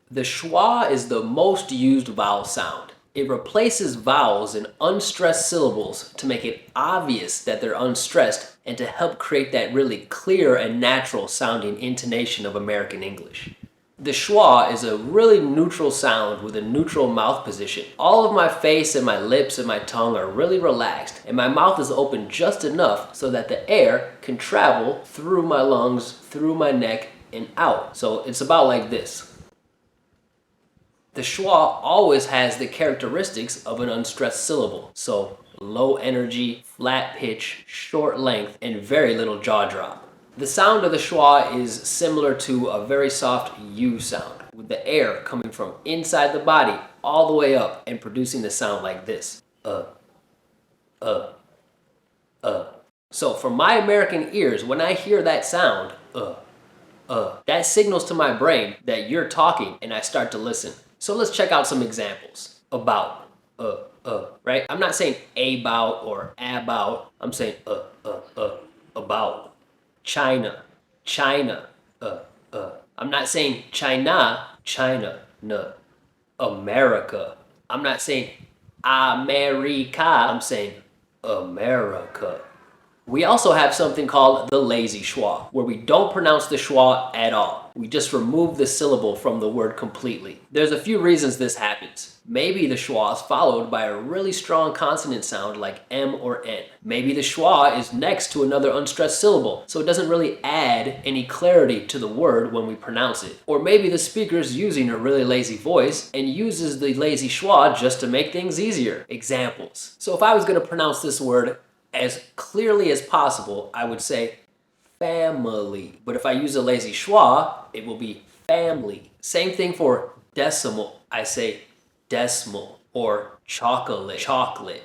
The schwa is the most used vowel sound. It replaces vowels in unstressed syllables to make it obvious that they're unstressed and to help create that really clear and natural sounding intonation of American English. The schwa is a really neutral sound with a neutral mouth position. All of my face and my lips and my tongue are really relaxed, and my mouth is open just enough so that the air can travel through my lungs, through my neck, and out. So it's about like this. The schwa always has the characteristics of an unstressed syllable. So low energy, flat pitch, short length, and very little jaw drop. The sound of the schwa is similar to a very soft U sound, with the air coming from inside the body all the way up and producing the sound like this. So for my American ears, when I hear that sound, that signals to my brain that you're talking and I start to listen. So let's check out some examples. About, right? I'm not saying about or about. I'm saying, about. China, China, I'm not saying China, China, no. America. I'm not saying America. I'm saying America. We also have something called the lazy schwa, where we don't pronounce the schwa at all. We just remove the syllable from the word completely. There's a few reasons this happens. Maybe the schwa is followed by a really strong consonant sound like M or N. Maybe the schwa is next to another unstressed syllable, so it doesn't really add any clarity to the word when we pronounce it. Or maybe the speaker is using a really lazy voice and uses the lazy schwa just to make things easier. Examples. So if I was going to pronounce this word as clearly as possible, I would say family. But if I use a lazy schwa, it will be family. Same thing for decimal. I say decimal or chocolate, chocolate.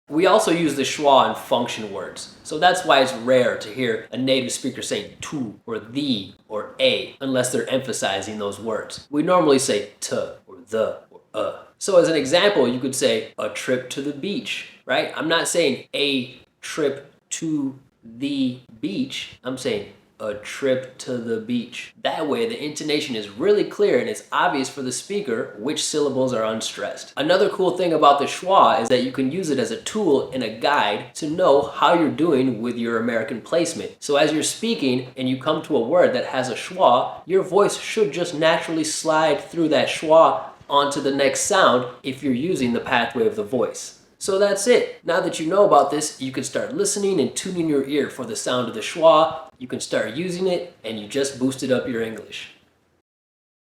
We also use the schwa in function words. So that's why it's rare to hear a native speaker saying to or the or a unless they're emphasizing those words. We normally say t or the or So as an example, you could say a trip to the beach, right? I'm not saying a trip to the beach. I'm saying a trip to the beach. That way the intonation is really clear and it's obvious for the speaker which syllables are unstressed. Another cool thing about the schwa is that you can use it as a tool and a guide to know how you're doing with your American placement. So as you're speaking and you come to a word that has a schwa, your voice should just naturally slide through that schwa onto the next sound if you're using the pathway of the voice. So that's it. Now that you know about this, you can start listening and tuning your ear for the sound of the schwa. You can start using it and you just boosted up your English.